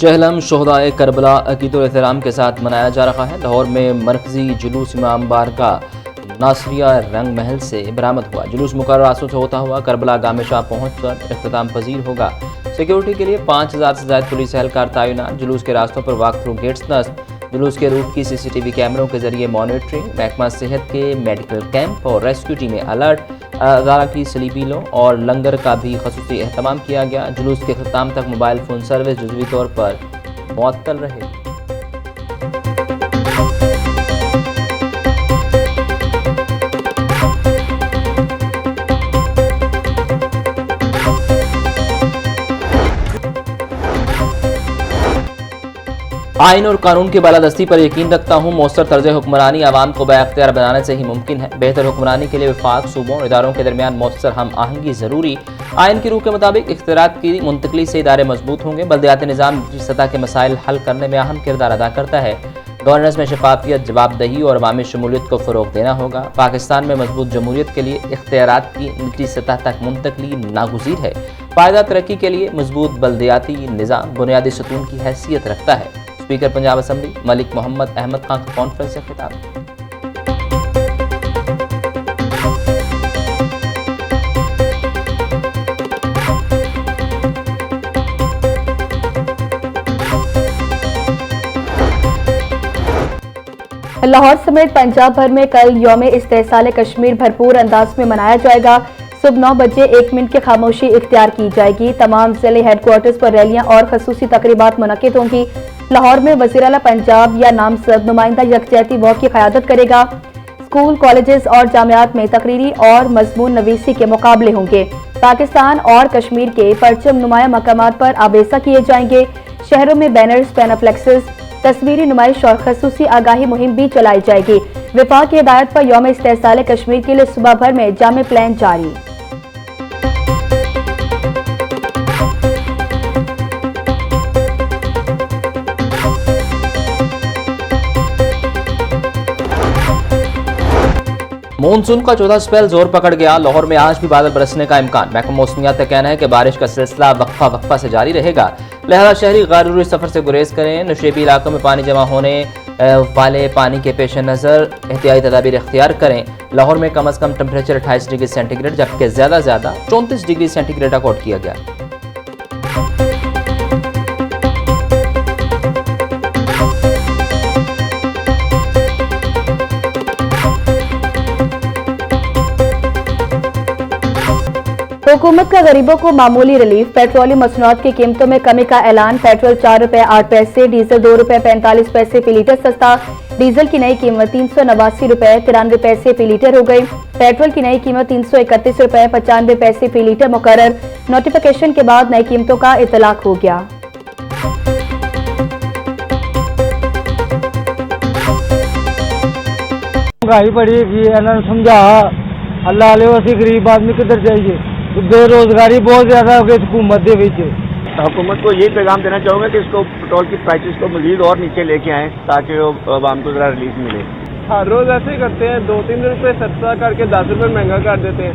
चहलम शोहदाए Karbala अकीदुल एहतराम के साथ मनाया जा रहा है। लाहौर में मरकजी जुलूस इमाम बारगाह नासरिया रंग महल से बरामद हुआ। जुलूस मुकर्रर रास्तों से होता हुआ करबला गामे शाह पहुँचकर इख्तिताम पजीर होगा। सिक्योरिटी के लिए 5000 से ज़ायद पुलिस एहलकार तैनात। जुलूस के रास्तों पर वॉक थ्रू गेट्स नस्ब। जुलूस के रूट की CCTV कैमरों के जरिए मॉनिटरिंग। महकमा सेहत के मेडिकल कैंप और रेस्क्यू टीमें अलर्ट। अदारा की सलीबीलों और लंगर का भी खसूसी एहतमाम किया गया। जुलूस के अख्ताम तक मोबाइल फ़ोन सर्विस जुज़वी तौर पर मुअत्तल रहेगी। आइन और कानून की बालादस्ती पर यकीन रखता हूँ। मौसर तर्ज हुक्मरानी आवाम को बाख्तियार बनाने से ही मुमकिन है। बेहतर हुक्मरानी के लिए वफाक, सूबों और इदारों के दरमियान मौसर हम आहंगी ज़रूरी। आइन की रूह के मुताबिक इख्तियारात की मुंतकली से इदारे मजबूत होंगे। बल्दियाती निज़ाम की सतह के मसाइल हल करने में अहम किरदार अदा करता है। गवर्नेंस में शफाफियत, जवाबदही और अवामी शमूलियत को फ़रोग देना होगा। पाकिस्तान में मजबूत जमहूरियत के लिए इख्तियारात की निचली सतह तक मुंतकली नागुज़ीर है। पायदार तरक्की के लिए मजबूत बल्दियाती निज़ाम बुनियादी सतून की हैसियत रखता है। स्पीकर पंजाब असम्बली मलिक मोहम्मद अहमद खान का कॉन्फ्रेंस से खिताब। लाहौर समेत पंजाब भर में कल यौम इस्तेहसाल कश्मीर भरपूर अंदाज में मनाया जाएगा। सुबह 9 बजे 1 मिनट की खामोशी इख्तियार की जाएगी। तमाम जिले हेडक्वार्टर्स पर रैलियां और खसूसी तकरीबात मुनक्किद होंगी। लाहौर में वज़ीर आला पंजाब या नामजद नुमाइंदा यकजहती वॉक की क़यादत करेगा। स्कूल, कॉलेजेस और जामियात में तकरीरी और मजमून नवीसी के मुकाबले होंगे। पाकिस्तान और कश्मीर के परचम नुमाया मकामात पर आवेजा किए जाएंगे। शहरों में बैनर्स, पैनाफ्लेक्सेस, तस्वीरी नुमाइश और खसूसी आगाही मुहिम भी चलाई जाएगी। विफाक की हिदायत पर यौम इस्तेहसाल कश्मीर के लिए सुबह भर में जामे प्लान जारी। मानसून का चौथा स्पेल जोर पकड़ गया। लाहौर में आज भी बादल बरसने का इम्कान। महकमा मौसमियात का कहना है कि बारिश का सिलसिला वक्फा से जारी रहेगा। लिहाजा शहरी गैर सफर से गुरेज करें। नशेबी इलाकों में पानी जमा होने वाले पानी के पेश नज़र एहतियाती तदाबीर इख्तियार करें। लाहौर में कम अज़ कम टेम्परेचर 28 डिग्री सेंटीग्रेड जबकि ज़्यादा 34 डिग्री सेंटीग्रेड रिकॉर्ड किया गया। हुकूमत का गरीबों को मामूली रिलीफ। पेट्रोलियम मसनूआत की कीमतों में कमी का ऐलान। पेट्रोल 4 रुपए 8 पैसे, डीजल 2 रुपए 45 पैसे फी लीटर सस्ता। डीजल की नई कीमत 389 रुपए 93 पैसे फी लीटर हो गई। पेट्रोल की नई कीमत 331 रुपए 95 पैसे फी लीटर मुकर्रर। नोटिफिकेशन के बाद नई कीमतों का इतलाक हो गया। महंगाई बढ़ी है, समझा अल्लाह वाले गरीब आदमी किधर जाइए। बेरोजगारी बहुत ज्यादा हो गई हुकूमत के बीच। हुकूमत को यही पैगाम देना चाहूँगा कि इसको पेट्रोल की प्राइसेस को मजीद और नीचे लेके आएँ ताकि आवाम को जरा रिलीफ मिले। हर रोज ऐसे ही करते हैं, 2-3 रुपए सस्ता करके 10 रुपए महंगा कर देते हैं।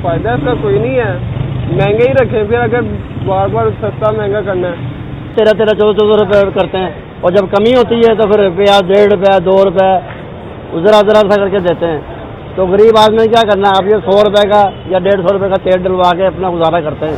फायदा इसका कोई नहीं है, महंगे ही रखें। फिर अगर बार बार सस्ता महंगा करना है 13-13, 14-14 रुपए करते हैं और जब कमी होती है तो फिर रुपया 1.5 रुपया 2 रुपये उजरा सा करके देते हैं। तो गरीब आदमी क्या करना है, अब ये 100 रुपए का या 150 रुपए का तेल डलवा के अपना गुजारा करते हैं।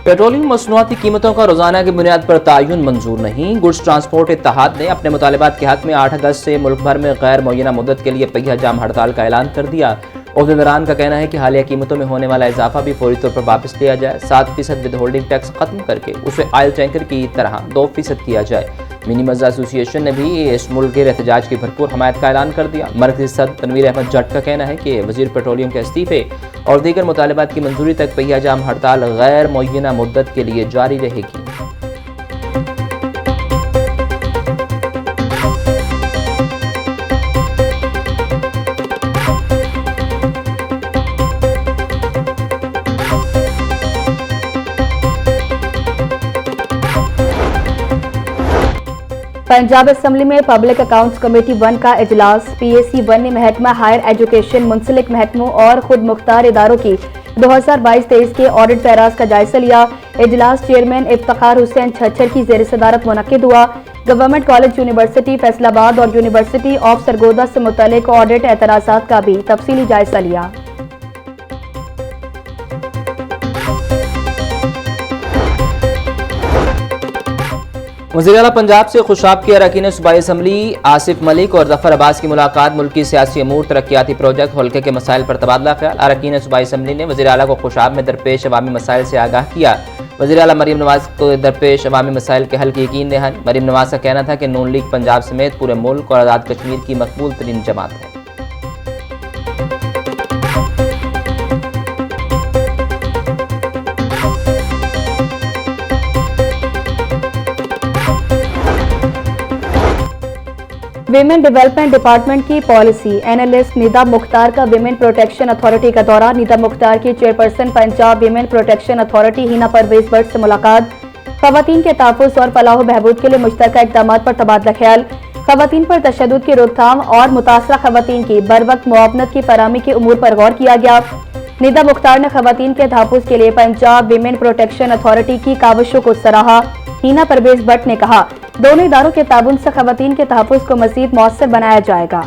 पेट्रोलियम मसनूआती कीमतों का रोजाना की बुनियाद पर तयन मंजूर नहीं। गुड्स ट्रांसपोर्ट इत्तेहाद ने अपने मुतालिबात के हक में 8 अगस्त से मुल्क भर में गैर मुअय्यना मुद्दत के लिए पहिया जाम हड़ताल का ऐलान कर दिया। ओहदेदारान का कहना है कि हालिया कीमतों में होने वाला इजाफा भी फौरी तौर पर वापस लिया जाए। 7% विद होल्डिंग टैक्स खत्म करके उसे ऑयल टैंकर की तरह 2% किया जाए। मिनी मज़ा एसोसिएशन ने भी इस मुल्क के एहतजाज की भरपूर हमायत का ऐलान कर दिया। मरकज़ी सदर तनवीर अहमद जट का कहना है कि वज़ीर पेट्रोलियम के इस्तीफे और दीगर मुतालिबात की मंजूरी तक पहिया जाम हड़ताल गैर मुअय्यना मुद्दत के लिए जारी रहेगी। पंजाब असम्बली में पब्लिक अकाउंट्स कमेटी 1 का इजलास। PAC 1 ने महकमा हायर एजुकेशन, मुंसलिक महकमों और खुद मुख्तार इदारों की 2022-23 के ऑडिट पैराज का जायजा लिया। इजलास चेयरमैन इफ्तिखार हुसैन छच्छर की ज़ेर सदारत मुनक्किद हुआ। गवर्नमेंट कॉलेज यूनिवर्सिटी फैसलाबाद और यूनिवर्सिटी ऑफ सरगोदा से मुतल्लिक ऑडिट एतराज़ात का भी तफसीली जायजा लिया। वज़ीर आला पंजाब से खुशाब के अरकान सूबाई असम्बली आसिफ मलिक और जफर अब्बास की मुलाकात। मुल्की सियासी अमूर, तरक्याती प्रोजेक्ट, हल्के के मसाइल पर तबादला ख्याल। अरकान सूबाई असम्बली ने वज़ीर आला को खुशाब में दरपेश अवामी मसाइल से आगाह किया। वज़ीर आला मरीम नवाज को दरपेश अवामी मसाइल के हल की यकीन दहानी। मरीम नवाज का कहना था कि नून लीग पंजाब समेत पूरे मुल्क और आज़ाद कश्मीर की मकबूल तरीन जमात है। विमेन डेवलपमेंट डिपार्टमेंट की पॉलिसी एनालिस्ट निदा मुख्तार का विमेन प्रोटेक्शन अथॉरिटी का दौरा। निदा मुख्तार की chairperson Punjab women protection authority Hina Pervez Bhatt से मुलाकात। खवातीन के तहफ़्फ़ुज़ और फलाह बहबूद के लिए मुश्तरका इक़दामात पर तबादला ख्याल। खवातीन पर तशद्दुद की रोकथाम और मुतासरा खवातीन की बरवक्त मुआवनत की फराहमी के उमूर पर गौर किया गया। निदा मुख्तार ने खवातीन के तहफ़्फ़ुज़ के लिए पंजाब विमेन प्रोटेक्शन अथॉरिटी की काविशों को सराहा। हिना परवेज भट्ट ने कहा, दोनों इदारों के ताबुन से खवातीन के तहफ़्फ़ुज़ को मज़ीद मौसर बनाया जाएगा।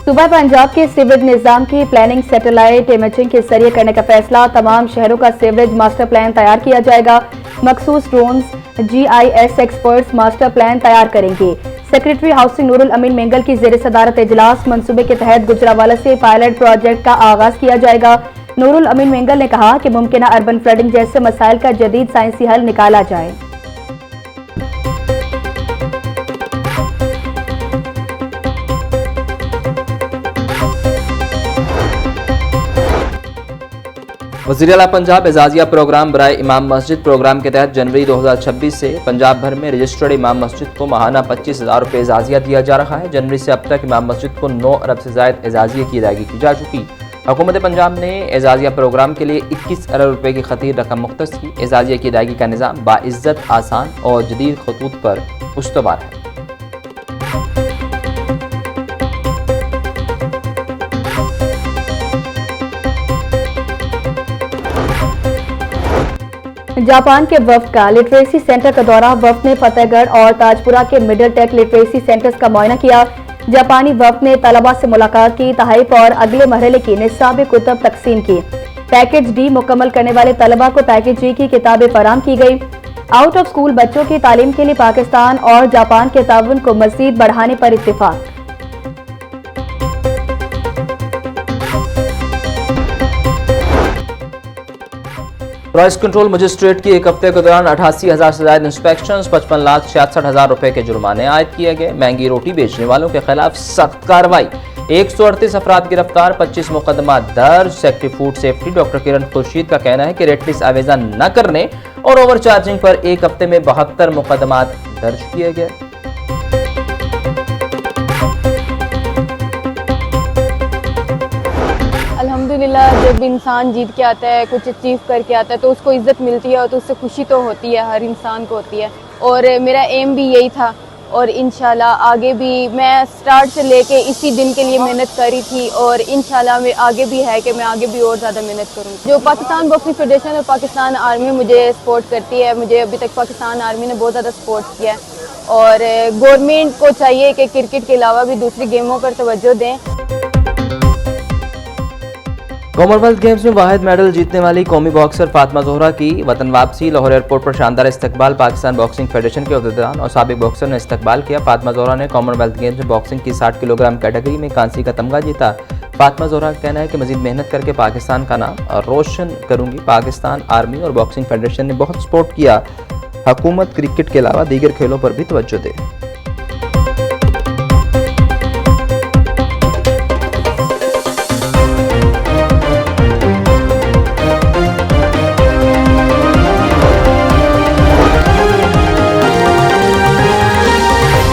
सूबा पंजाब के सीवरेज निज़ाम की प्लानिंग सैटेलाइट इमेजिंग के जरिए करने का फैसला। तमाम शहरों का सीवरेज मास्टर प्लान तैयार किया जाएगा। मखसूस drones GIS experts master plan तैयार करेंगे। सेक्रेटरी हाउसिंग नूरुल अमीन मेंगल की ज़ेर सदारत इजलास। मंसूबे के तहत गुजरावाला से पायलट प्रोजेक्ट का आगाज किया जाएगा। नूरुल अमीन मेंगल ने कहा कि मुमकिन अर्बन फ्लडिंग जैसे मसाइल का जदीद साइंसी हल निकाला जाए। वज़ीर आला पंजाब एजाजिया प्रोग्राम बराए इमाम मस्जिद प्रोग्राम के तहत जनवरी 2026 से पंजाब भर में रजिस्टर्ड इमाम मस्जिद को माहाना 25,000 रुपये एजाजिया दिया जा रहा है। जनवरी से अब तक इमाम मस्जिद को 9 अरब से ज़ायद एजाजिया की अदायगी की जा चुकी। हुकूमत पंजाब ने एजाजिया प्रोग्राम के लिए 21 अरब रुपये की खतीर रकम मुख्तस की। एजाजिया की अदायगी का निज़ाम बाइज़्ज़त, आसान और जदीद खतूत पर उस्तवार है। जापान के वफ्द का लिटरेसी सेंटर का दौरा। वफ्द ने फतेहगढ़ और ताजपुरा के मिडिल टेक लिटरेसी सेंटर्स का मुआयना किया। जापानी वफ्द ने तलबा से मुलाकात की। तहफ़्फ़ुज़ और अगले मरहले की निसाब कुतब तकसीम की। पैकेज डी मुकम्मल करने वाले तलबा को पैकेज जी की किताबें फराहम की गई। आउट ऑफ स्कूल बच्चों की तालीम के लिए पाकिस्तान और जापान के ताउन को मज़ीद बढ़ाने पर इत्तिफाक। प्राइस कंट्रोल मजिस्ट्रेट की एक हफ्ते के दौरान 88,000 से ज्यादा इंस्पेक्शन, 55,66,000 रुपए के जुर्माने आयद किए गए। महंगी रोटी बेचने वालों के खिलाफ सख्त कार्रवाई। 138 अफराद गिरफ्तार, 25 मुकदमा दर्ज। सेक्रेटरी फूड सेफ्टी डॉक्टर किरण खुर्शीद का कहना है कि रेट लिस्ट आवेजा न करने और ओवर चार्जिंग पर एक हफ्ते में 72 मुकदमा दर्ज किए गए। अल्हम्दुलिल्लाह, जब इंसान जीत के आता है, कुछ अचीव करके आता है, तो उसको इज्जत मिलती है और तो उससे खुशी तो होती है, हर इंसान को होती है। और मेरा एम भी यही था और इंशाल्लाह आगे भी मैं स्टार्ट से लेके इसी दिन के लिए मेहनत करी थी और इंशाल्लाह मैं आगे भी है कि मैं आगे भी और ज़्यादा मेहनत करूँ। जो पाकिस्तान बॉक्सिंग फेडरेशन और पाकिस्तान आर्मी मुझे सपोर्ट करती है, मुझे अभी तक पाकिस्तान आर्मी ने बहुत ज़्यादा सपोर्ट किया है और गवर्नमेंट को चाहिए कि क्रिकेट के अलावा भी दूसरी गेमों पर तवज्जो दें। कॉमनवेल्थ गेम्स में वाहिद मेडल जीतने वाली कौमी बॉक्सर फातिमा ज़ोहरा की वतन वापसी। लाहौर एयरपोर्ट पर शानदार इस्तकबाल। पाकिस्तान बॉक्सिंग फेडरेशन के अहदेदारान और साबिक बॉक्सर ने इस्तकबाल किया। फातिमा ज़ोहरा ने कॉमनवेल्थ गेम्स में बॉक्सिंग की 60 किलोग्राम कैटेगरी में कांसी का तमगा जीता। फातिमा ज़ोहरा का कहना है कि मजीद मेहनत करके पाकिस्तान का नाम रोशन करूंगी। पाकिस्तान आर्मी और बॉक्सिंग फेडरेशन ने बहुत सपोर्ट किया। हुकूमत क्रिकेट के अलावा दीगर खेलों पर भी तवज्जो दे।